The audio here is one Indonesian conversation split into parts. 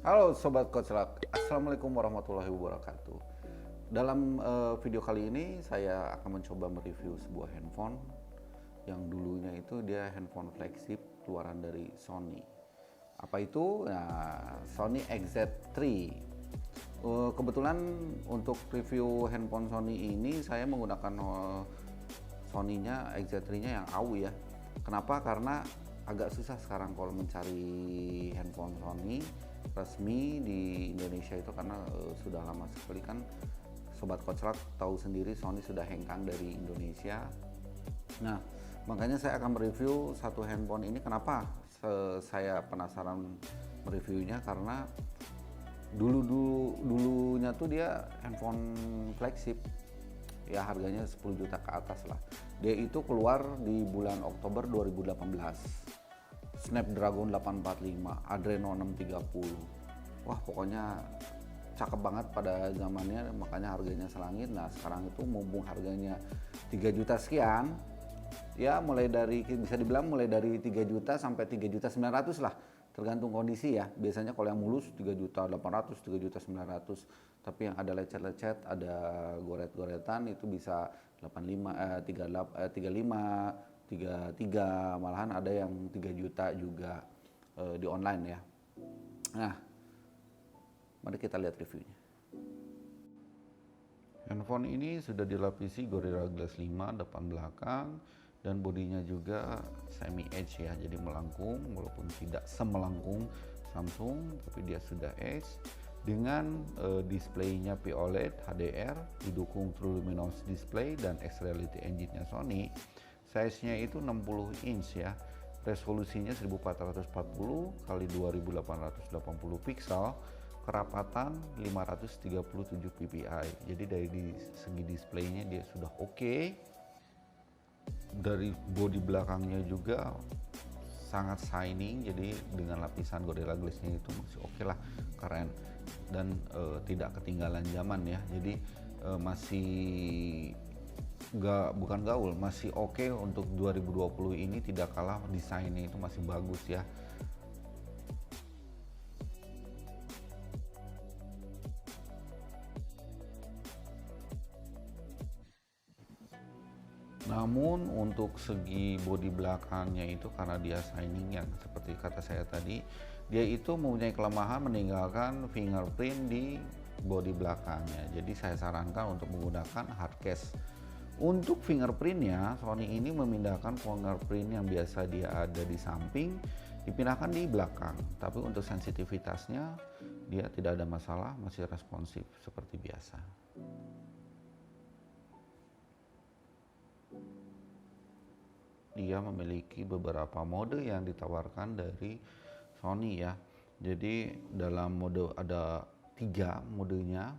Halo Sobat Koclak, Assalamualaikum warahmatullahi wabarakatuh. Dalam video kali ini saya akan mencoba mereview sebuah handphone yang dulunya itu dia handphone flagship keluaran dari Sony. Apa itu? Nah, Sony XZ3. Kebetulan untuk review handphone Sony ini saya menggunakan Sony-nya XZ3-nya yang AU ya. Kenapa? Karena agak susah sekarang kalau mencari handphone Sony resmi di Indonesia itu karena sudah lama sekali kan. Sobat Koclak tahu sendiri Sony sudah hengkang dari Indonesia. Nah, makanya saya akan mereview satu handphone ini. Kenapa saya penasaran mereviewnya? Karena dulunya tuh dia handphone flagship ya, harganya 10 juta ke atas lah. Dia itu keluar di bulan Oktober 2018. Snapdragon 845, Adreno 630. Wah, pokoknya cakep banget pada zamannya, makanya harganya selangit. Nah, sekarang itu mumpung harganya 3 juta sekian, ya mulai dari, bisa dibilang mulai dari 3 juta sampai 3 juta 900 lah, tergantung kondisi ya. Biasanya kalau yang mulus 3 juta 800, 3 juta 900, tapi yang ada lecet-lecet, ada goret-goretan itu bisa 85, 35, 33, malahan ada yang 3 juta juga di online ya. Nah, mari kita lihat reviewnya. Handphone ini sudah dilapisi Gorilla Glass 5 depan belakang, dan bodinya juga semi edge ya, jadi melengkung walaupun tidak semelengkung Samsung, tapi dia sudah edge dengan displaynya POLED HDR, didukung True Luminous Display dan X-Reality Engine-nya Sony. Size-nya itu 60 inch ya, resolusinya 1440 x 2880 pixel, kerapatan 537 ppi. Jadi dari segi displaynya dia sudah oke. Dari bodi belakangnya juga sangat shining, jadi dengan lapisan Gorilla Glass-nya itu masih oke lah, keren dan tidak ketinggalan zaman ya. Jadi masih bukan gaul, masih oke untuk 2020 ini, tidak kalah desainnya itu masih bagus ya. Namun untuk segi bodi belakangnya itu, karena dia shining yang seperti kata saya tadi, dia itu mempunyai kelemahan meninggalkan fingerprint di bodi belakangnya. Jadi saya sarankan untuk menggunakan hard case. Untuk fingerprintnya, Sony ini memindahkan fingerprint yang biasa dia ada di samping, dipindahkan di belakang. Tapi untuk sensitivitasnya dia tidak ada masalah, masih responsif seperti biasa. Dia memiliki beberapa mode yang ditawarkan dari Sony ya. Jadi dalam mode ada 3 modenya.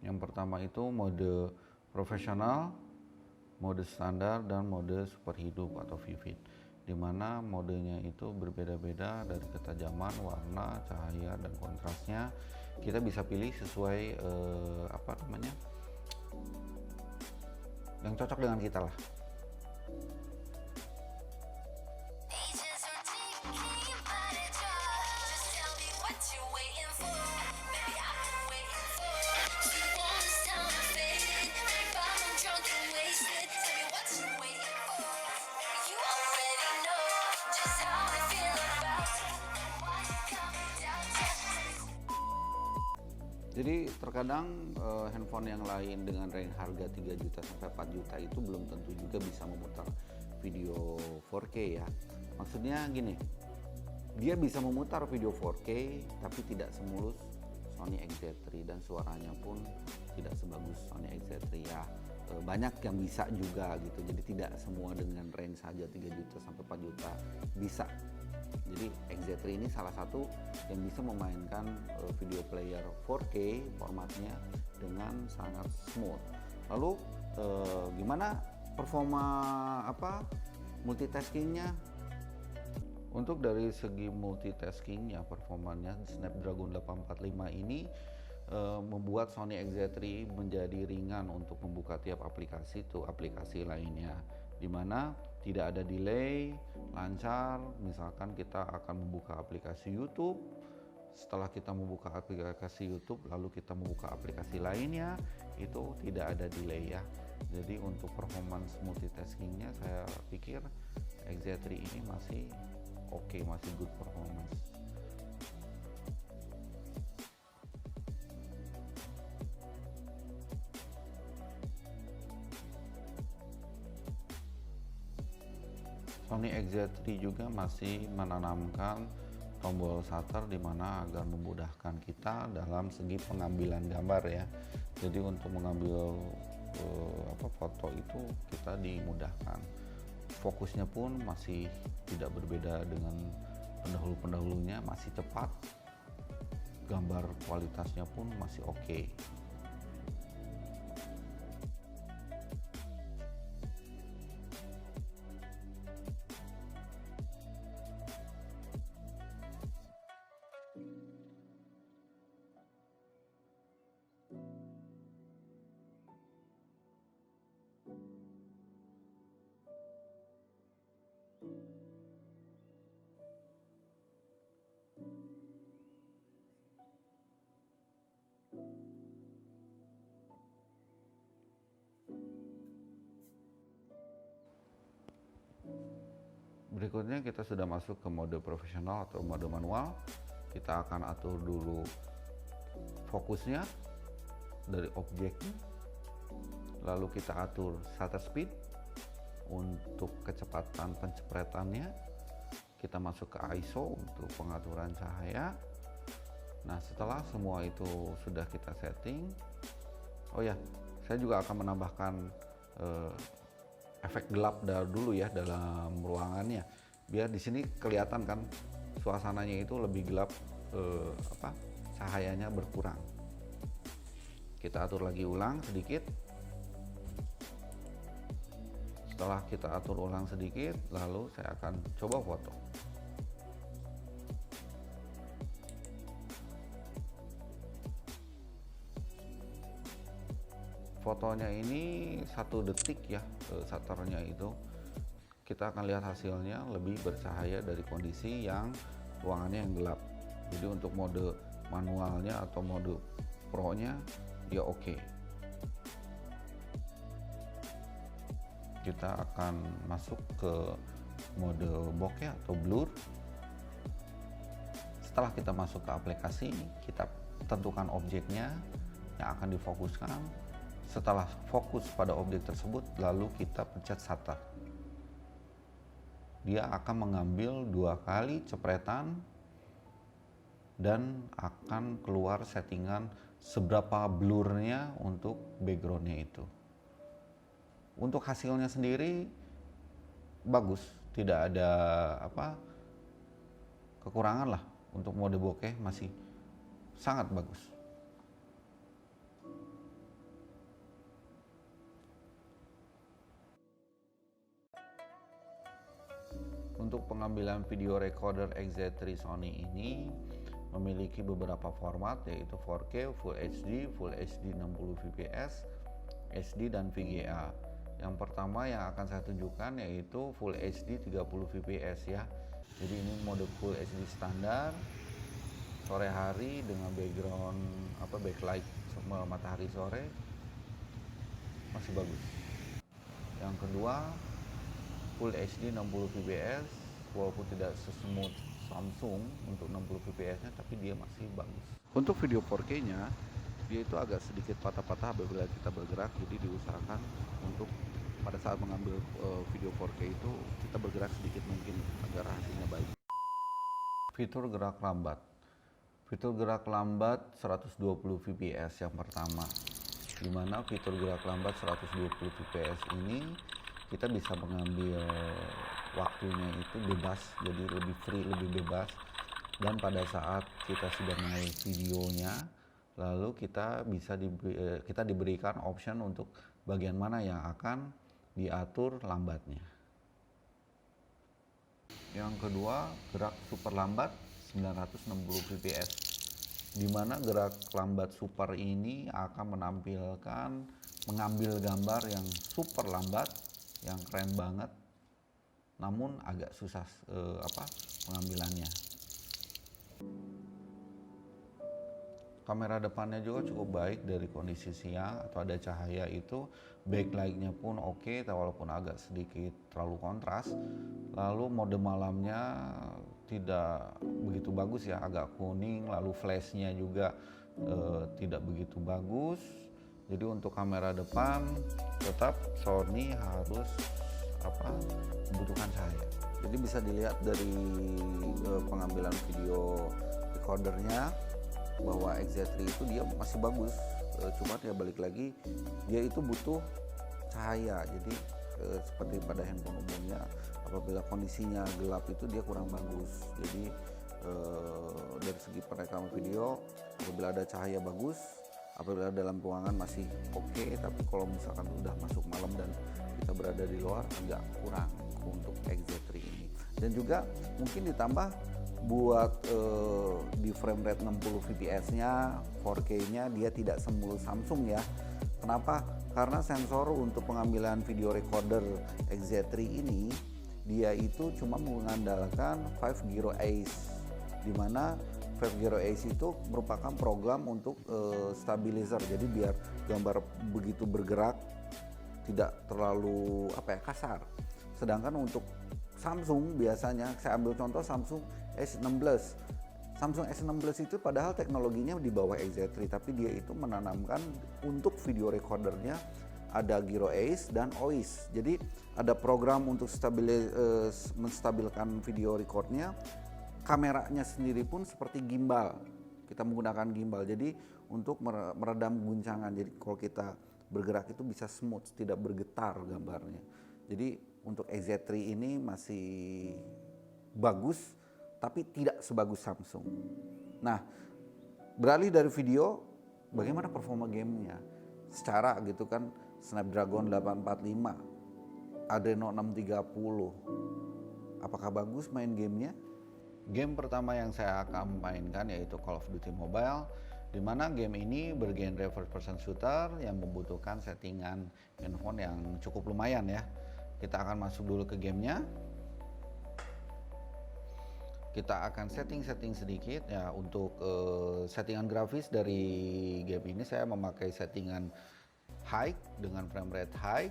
Yang pertama itu mode profesional, mode standar, dan mode super hidup atau vivid, dimana modenya itu berbeda-beda dari ketajaman warna, cahaya, dan kontrasnya. Kita bisa pilih sesuai yang cocok dengan kita lah. Jadi terkadang handphone yang lain dengan range harga 3 juta sampai 4 juta itu belum tentu juga bisa memutar video 4K ya. Maksudnya gini, dia bisa memutar video 4K tapi tidak semulus Sony XZ3, dan suaranya pun tidak sebagus Sony XZ3 ya. Banyak yang bisa juga gitu, jadi tidak semua dengan range saja 3 juta sampai 4 juta bisa. Jadi XZ3 ini salah satu yang bisa memainkan video player 4K formatnya dengan sangat smooth. Lalu gimana performa multitaskingnya? Untuk dari segi multitaskingnya, performanya Snapdragon 845 ini membuat Sony XZ3 menjadi ringan untuk membuka tiap aplikasi lainnya, dimana tidak ada delay, lancar. Misalkan kita akan membuka aplikasi YouTube, setelah kita membuka aplikasi YouTube lalu kita membuka aplikasi lainnya, itu tidak ada delay ya. Jadi untuk performance multitaskingnya saya pikir XZ3 ini masih oke, masih good performance. Sony XZ3 juga masih menanamkan tombol shutter di mana agar memudahkan kita dalam segi pengambilan gambar ya. Jadi untuk mengambil foto itu kita dimudahkan. Fokusnya pun masih tidak berbeda dengan pendahulu-pendahulunya, masih cepat. Gambar kualitasnya pun masih oke. Berikutnya kita sudah masuk ke mode profesional atau mode manual. Kita akan atur dulu fokusnya dari objeknya, lalu kita atur shutter speed untuk kecepatan pencepretannya. Kita masuk ke ISO untuk pengaturan cahaya. Nah, setelah semua itu sudah kita setting, oh ya, saya juga akan menambahkan efek gelap dulu ya dalam ruangannya, biar di sini kelihatan kan suasananya itu lebih gelap, cahayanya berkurang. Kita atur lagi ulang sedikit. Setelah kita atur ulang sedikit, lalu saya akan coba foto. Fotonya ini 1 detik ya, shutternya itu. Kita akan lihat hasilnya lebih bercahaya dari kondisi yang ruangannya yang gelap. Jadi untuk mode manualnya atau mode pro-nya dia oke. Kita akan masuk ke mode bokeh atau blur. Setelah kita masuk ke aplikasi, kita tentukan objeknya yang akan difokuskan. Setelah fokus pada objek tersebut, lalu kita pencet shutter. Dia akan mengambil 2 kali cepretan dan akan keluar settingan seberapa blurnya untuk backgroundnya itu. Untuk hasilnya sendiri bagus, tidak ada kekurangan lah. Untuk mode bokeh masih sangat bagus. Untuk pengambilan video recorder XZ3 Sony ini memiliki beberapa format, yaitu 4K, Full HD, Full HD 60 fps, SD dan VGA. Yang pertama yang akan saya tunjukkan yaitu Full HD 30 fps ya. Jadi ini mode Full HD standar, sore hari dengan background backlight matahari sore masih bagus. Yang kedua Full HD 60 fps, walaupun tidak sesmooth Samsung untuk 60 fps nya, tapi dia masih bagus. Untuk video 4K nya dia itu agak sedikit patah-patah apabila kita bergerak, jadi diusahakan untuk pada saat mengambil video 4K itu kita bergerak sedikit mungkin agar hasilnya baik. Fitur gerak lambat. Fitur gerak lambat 120 fps yang pertama, dimana fitur gerak lambat 120 fps ini kita bisa mengambil waktunya itu bebas, jadi lebih free, lebih bebas. Dan pada saat kita sudah mulai videonya, lalu kita diberikan option untuk bagian mana yang akan diatur lambatnya. Yang kedua, gerak super lambat 960 fps, di mana gerak lambat super ini akan mengambil gambar yang super lambat, yang keren banget, namun agak susah pengambilannya. Kamera depannya juga cukup baik dari kondisi siang atau ada cahaya itu, backlight-nya pun oke, walaupun agak sedikit terlalu kontras. Lalu mode malamnya tidak begitu bagus ya, agak kuning, lalu flash-nya juga tidak begitu bagus. Jadi untuk kamera depan tetap Sony harus membutuhkan cahaya. Jadi bisa dilihat dari pengambilan video recordernya bahwa XZ3 itu dia masih bagus, cuma ya balik lagi dia itu butuh cahaya. Jadi seperti pada handphone umumnya, apabila kondisinya gelap itu dia kurang bagus. Jadi dari segi perekaman video, apabila ada cahaya bagus, apabila dalam ruangan masih oke, tapi kalau misalkan udah masuk malam dan kita berada di luar agak kurang untuk XZ3 ini. Dan juga mungkin ditambah buat di frame rate 60 fps-nya, 4K-nya dia tidak semulus Samsung ya. Kenapa? Karena sensor untuk pengambilan video recorder XZ3 ini dia itu cuma mengandalkan 5 Gyro Ace, di mana 5 Gyro Ace itu merupakan program untuk stabilizer. Jadi biar gambar begitu bergerak tidak terlalu kasar. Sedangkan untuk Samsung biasanya, saya ambil contoh Samsung S16. Samsung S16 itu padahal teknologinya di bawah XZ3, tapi dia itu menanamkan untuk video recordernya ada Gyro Ace dan OIS. Jadi ada program untuk menstabilkan video recordnya. Kameranya sendiri pun seperti gimbal. Kita menggunakan gimbal, jadi untuk meredam guncangan. Jadi kalau kita bergerak itu bisa smooth, tidak bergetar gambarnya. Jadi untuk XZ3 ini masih bagus, tapi tidak sebagus Samsung. Nah, beralih dari video, bagaimana performa gamenya? Secara gitu kan, Snapdragon 845, Adreno 630. Apakah bagus main gamenya? Game pertama yang saya akan mainkan yaitu Call of Duty Mobile, di mana game ini bergenre first person shooter yang membutuhkan settingan handphone yang cukup lumayan ya. Kita akan masuk dulu ke gamenya. Kita akan setting sedikit ya. Untuk settingan grafis dari game ini saya memakai settingan high dengan frame rate high.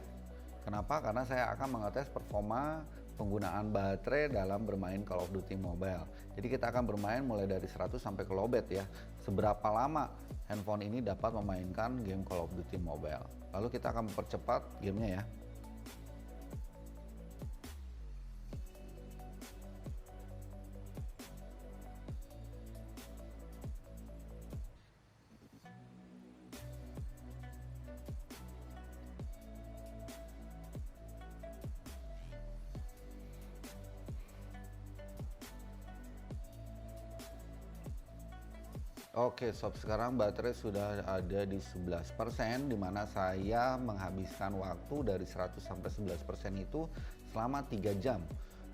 Kenapa? Karena saya akan mengetes performa penggunaan baterai dalam bermain Call of Duty Mobile. Jadi kita akan bermain mulai dari 100 sampai ke lowbat ya. Seberapa lama handphone ini dapat memainkan game Call of Duty Mobile. Lalu kita akan mempercepat gamenya ya. Oke sob, sekarang baterai sudah ada di 11%, dimana saya menghabiskan waktu dari 100 sampai 11% itu selama 3 jam.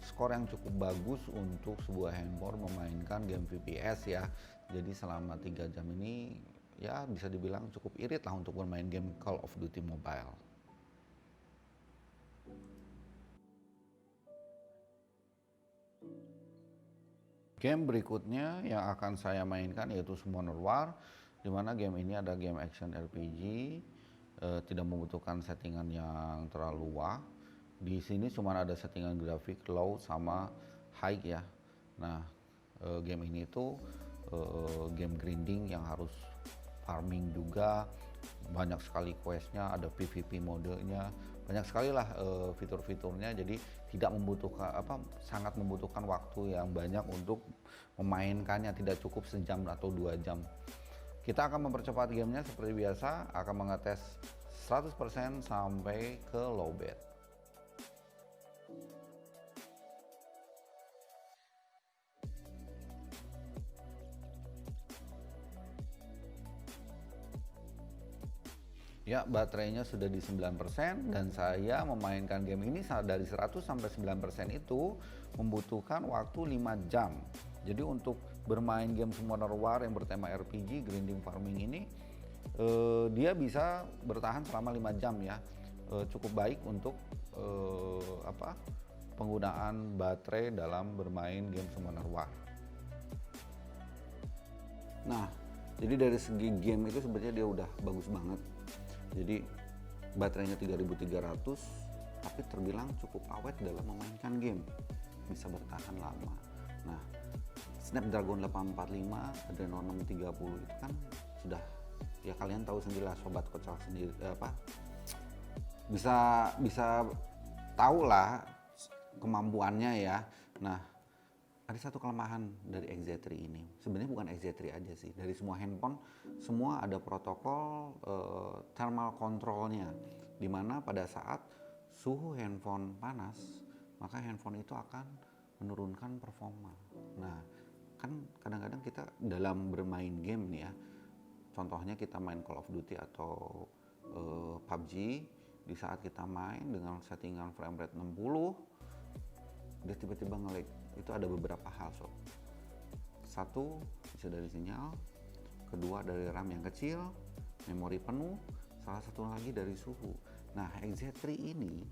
Skor yang cukup bagus untuk sebuah handphone memainkan game FPS ya. Jadi selama 3 jam ini ya bisa dibilang cukup irit lah untuk bermain game Call of Duty Mobile. Game berikutnya yang akan saya mainkan yaitu Summoner War, di mana game ini ada game action RPG, tidak membutuhkan settingan yang terlalu wah. Di sini cuma ada settingan grafik low sama high ya. Nah, game ini tuh game grinding yang harus farming juga, banyak sekali questnya, ada PvP modenya, banyak sekali lah fitur-fiturnya. Jadi tidak membutuhkan sangat membutuhkan waktu yang banyak untuk memainkannya, tidak cukup sejam atau 2 jam. Kita akan mempercepat gamenya seperti biasa, akan mengetes 100% sampai ke lowbat. Ya, baterainya sudah di 9% dan saya memainkan game ini dari 100 sampai 9% itu membutuhkan waktu 5 jam. Jadi untuk bermain game Summoner War yang bertema RPG, grinding farming ini, dia bisa bertahan selama 5 jam ya. Cukup baik untuk penggunaan baterai dalam bermain game Summoner War. Nah, jadi dari segi game itu sebenarnya dia udah bagus banget. Jadi baterainya 3300, tapi terbilang cukup awet dalam memainkan game, bisa bertahan lama. Nah, Snapdragon 845 Adreno 630 itu kan sudah, ya kalian tahu sendiri lah, sobat kocak sendiri bisa tahu lah kemampuannya ya. Nah, ada satu kelemahan dari XZ3 ini. Sebenarnya bukan XZ3 aja sih, dari semua handphone semua ada protokol thermal controlnya, dimana pada saat suhu handphone panas maka handphone itu akan menurunkan performa. Nah, kan kadang-kadang kita dalam bermain game nih ya, contohnya kita main Call of Duty atau PUBG, di saat kita main dengan settingan frame rate 60 dia tiba-tiba nge-lag. Itu ada beberapa hal sob. Satu, bisa dari sinyal, kedua dari RAM yang kecil, memori penuh, salah satu lagi dari suhu. Nah, XZ3 ini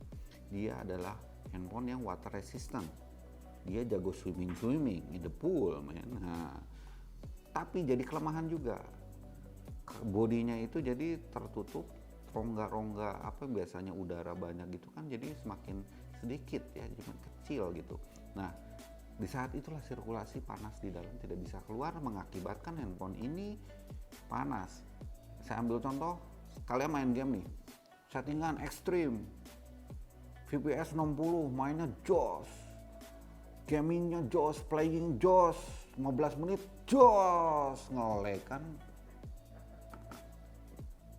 dia adalah handphone yang water resistant. Dia jago swimming in the pool, man. Nah, tapi jadi kelemahan juga. Bodinya itu jadi tertutup, rongga-rongga apa biasanya udara banyak gitu kan, jadi semakin sedikit ya, cuma kecil gitu. Nah, di saat itulah sirkulasi panas di dalam tidak bisa keluar, mengakibatkan handphone ini panas. Saya ambil contoh, kalian main game nih, settingan ekstrim, FPS 60, mainnya jos, gamingnya jos, playing jos, 15 menit jos, nge-lag kan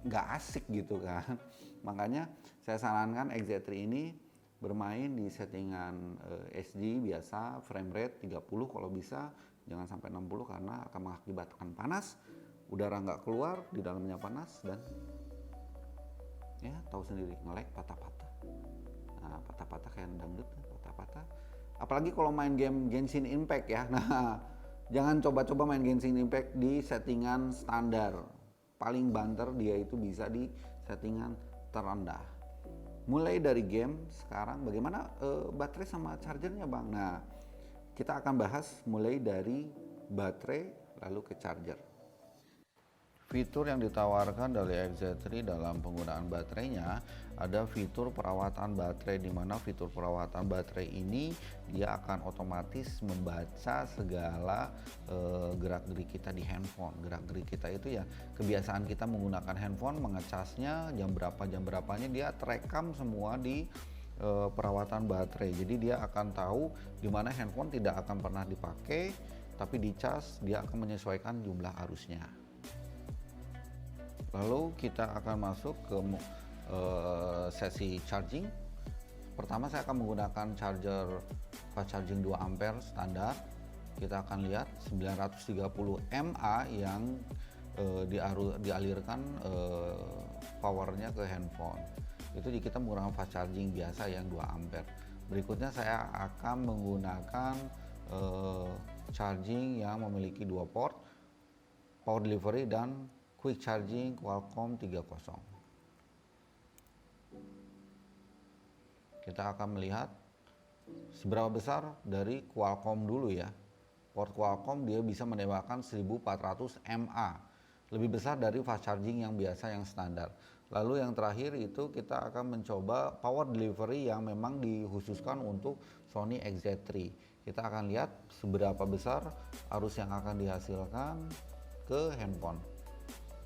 nggak asik gitu kan. Makanya saya sarankan XZ3 ini bermain di settingan SD biasa, frame rate 30 kalau bisa, jangan sampai 60 karena akan mengakibatkan panas, udara nggak keluar, di dalamnya panas, dan ya tahu sendiri, nge-lag patah-patah. Nah, patah-patah kayak dangdut, patah-patah. Apalagi kalau main game Genshin Impact ya. Nah, jangan coba-coba main Genshin Impact di settingan standar. Paling banter dia itu bisa di settingan terendah. Mulai dari game sekarang, bagaimana baterai sama chargernya bang? Nah, kita akan bahas mulai dari baterai lalu ke charger. Fitur yang ditawarkan dari XZ3 dalam penggunaan baterainya, ada fitur perawatan baterai, di mana fitur perawatan baterai ini dia akan otomatis membaca segala gerak-gerik kita di handphone. Gerak-gerik kita itu ya kebiasaan kita menggunakan handphone, mengecasnya jam berapanya dia terekam semua di perawatan baterai. Jadi dia akan tahu di mana handphone tidak akan pernah dipakai, tapi dicas dia akan menyesuaikan jumlah arusnya. Lalu kita akan masuk ke sesi charging. Pertama saya akan menggunakan charger fast charging 2 ampere standar. Kita akan lihat 930 mAh yang dialirkan powernya ke handphone. Itu kita menggunakan fast charging biasa yang 2 ampere. Berikutnya saya akan menggunakan charging yang memiliki 2 port, power delivery dan quick charging Qualcomm 30. Kita akan melihat seberapa besar dari Qualcomm dulu ya. Port Qualcomm dia bisa menembakkan 1400 mAh, lebih besar dari fast charging yang biasa yang standar. Lalu yang terakhir itu kita akan mencoba power delivery yang memang dikhususkan untuk Sony XZ3. Kita akan lihat seberapa besar arus yang akan dihasilkan ke handphone.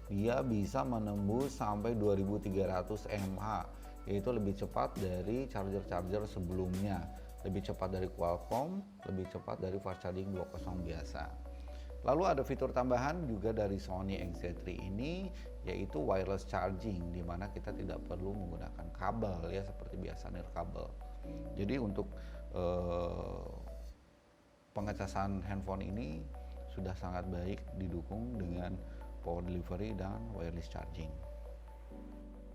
Dia bisa menembus sampai 2300 mAh, yaitu lebih cepat dari charger-charger sebelumnya, lebih cepat dari Qualcomm, lebih cepat dari fast charging 2.0 biasa. Lalu ada fitur tambahan juga dari Sony XZ3 ini, yaitu wireless charging, di mana kita tidak perlu menggunakan kabel ya, seperti biasa nirkabel. Jadi untuk pengecasan handphone ini sudah sangat baik didukung dengan power delivery dan wireless charging.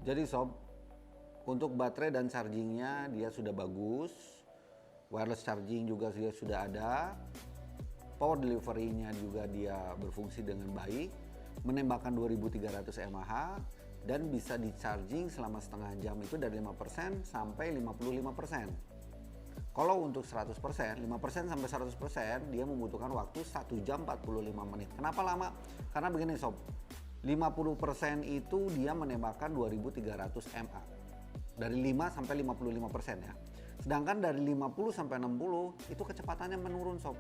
Jadi sob, untuk baterai dan chargingnya dia sudah bagus, wireless charging juga sudah ada, power delivery-nya juga dia berfungsi dengan baik, menembakkan 2300 mAh dan bisa di charging selama setengah jam itu dari 5% sampai 55%. Kalau untuk 100%, 5% sampai 100% dia membutuhkan waktu 1 jam 45 menit. Kenapa lama? Karena begini sob, 50% itu dia menembakkan 2300 mA. Dari 5 sampai 55% ya. Sedangkan dari 50 sampai 60 itu kecepatannya menurun sob.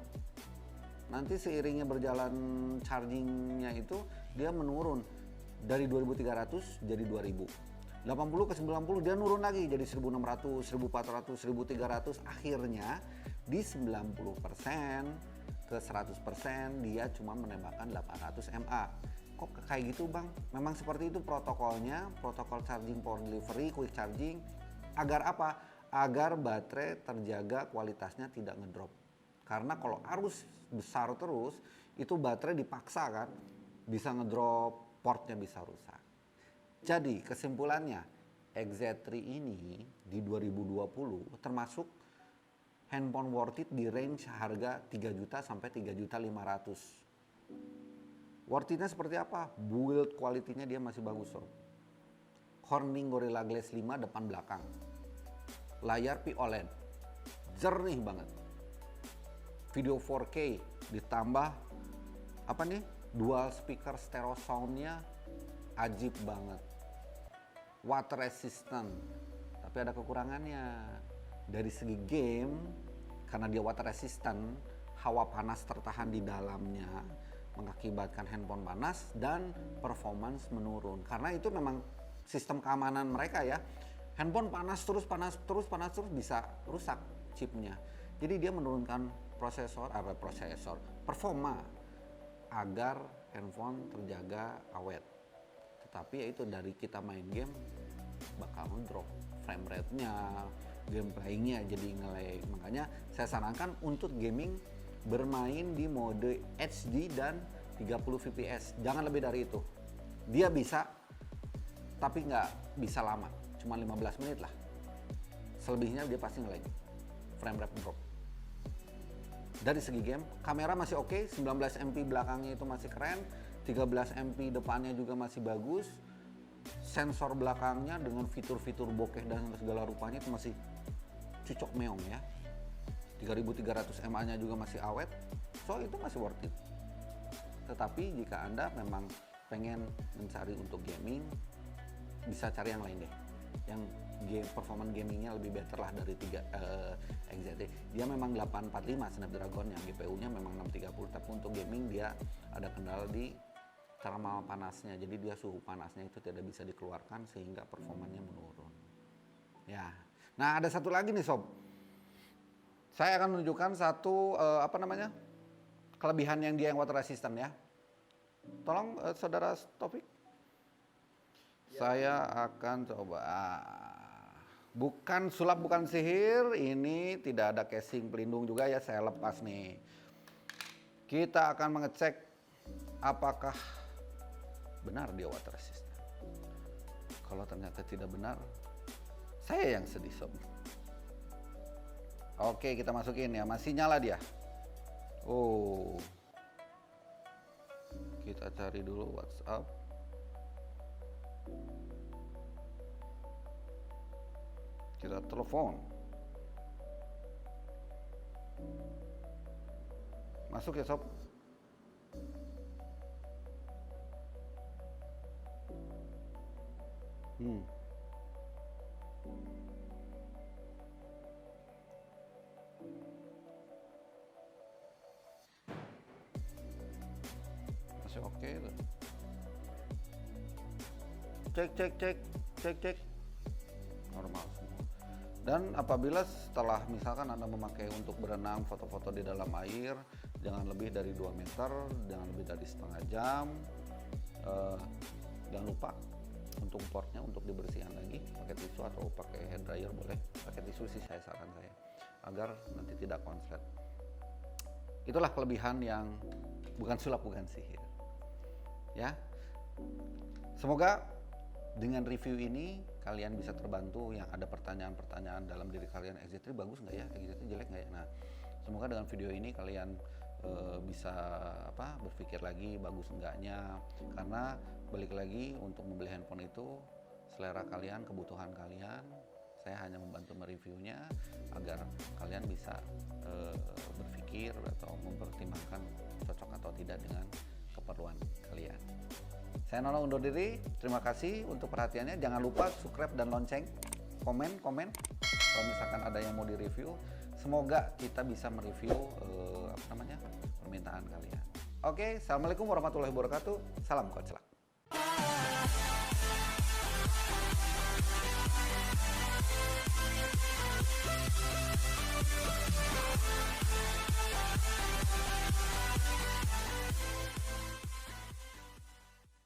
Nanti seiringnya berjalan chargingnya itu dia menurun dari 2300 jadi 2000. 80 ke 90 dia nurun lagi jadi 1600, 1400, 1300. Akhirnya di 90% ke 100% dia cuma menembakkan 800 mA. Kok kayak gitu bang? Memang seperti itu protokolnya, protokol charging power delivery, quick charging. Agar apa? Agar baterai terjaga kualitasnya tidak ngedrop. Karena kalau arus besar terus, itu baterai dipaksa kan, bisa ngedrop, portnya bisa rusak. Jadi kesimpulannya, XZ3 ini di 2020 termasuk handphone worth it di range harga 3 juta sampai 3.500.000. Worth it-nya seperti apa? Build quality-nya dia masih bagus sob. Corning Gorilla Glass 5 depan belakang. Layar POLED. Jernih banget. Video 4K ditambah apa nih? Dual speaker stereo sound-nya ajib banget. Water resistant, tapi ada kekurangannya. Dari segi game, karena dia water resistant, hawa panas tertahan di dalamnya mengakibatkan handphone panas dan performance menurun. Karena itu memang sistem keamanan mereka ya. Handphone panas terus bisa rusak chipnya. Jadi dia menurunkan performa agar handphone terjaga awet. Tapi ya itu dari kita main game bakal drop frame rate-nya, gameplaynya jadi nge-lag. Makanya saya sarankan untuk gaming bermain di mode HD dan 30 fps. Jangan lebih dari itu. Dia bisa, tapi nggak bisa lama. Cuma 15 menit lah. Selebihnya dia pasti nge-lag. Frame rate drop. Dari segi game, kamera masih oke, 19 MP belakangnya itu masih keren. 13 MP depannya juga masih bagus. Sensor belakangnya dengan fitur-fitur bokeh dan segala rupanya itu masih cocok meong ya. 3300 mAh nya juga masih awet. So itu masih worth it. Tetapi jika Anda memang pengen mencari untuk gaming, bisa cari yang lain deh. Yang performance gamingnya lebih better lah dari XZ3. Dia memang 845 Snapdragon, yang GPU-nya memang 630, tapi untuk gaming dia ada kendala di thermal panasnya. Jadi dia suhu panasnya itu tidak bisa dikeluarkan sehingga performanya menurun. Ya. Nah, ada satu lagi nih sob. Saya akan menunjukkan satu kelebihan yang dia yang water resistant ya. Tolong saudara Taufik. Saya akan coba. Bukan sulap, bukan sihir. Ini tidak ada casing pelindung juga ya. Saya lepas nih. Kita akan mengecek apakah benar dia water resistant. Kalau ternyata tidak benar, saya yang sedih sob. Oke, kita masukin ya. Masih nyala dia. Oh. Kita cari dulu WhatsApp. Kita telepon. Masuk ya sob. Masih oke tuh. Cek. Normal semua. Dan apabila setelah misalkan Anda memakai untuk berenang, foto-foto di dalam air, jangan lebih dari 2 meter, jangan lebih dari setengah jam. Jangan lupa untuk portnya untuk dibersihkan lagi pakai tisu atau pakai hair dryer, boleh pakai tisu sih saran saya, agar nanti tidak konslet. Itulah kelebihan yang bukan sulap, bukan sihir ya. Semoga dengan review ini kalian bisa terbantu. Yang ada pertanyaan-pertanyaan dalam diri kalian, XZ3 bagus nggak ya, XZ3 jelek nggak ya. Nah, semoga dengan video ini kalian bisa berpikir lagi bagus enggaknya. Karena balik lagi, untuk membeli handphone itu selera kalian, kebutuhan kalian, Saya hanya membantu mereviewnya agar kalian bisa berpikir atau mempertimbangkan cocok atau tidak dengan keperluan kalian. Saya Nono undur diri. Terima kasih untuk perhatiannya. Jangan lupa subscribe dan lonceng. Komen kalau misalkan ada yang mau direview. Semoga kita bisa mereview permintaan kalian. Oke, assalamualaikum warahmatullahi wabarakatuh. Salam Coach Luck.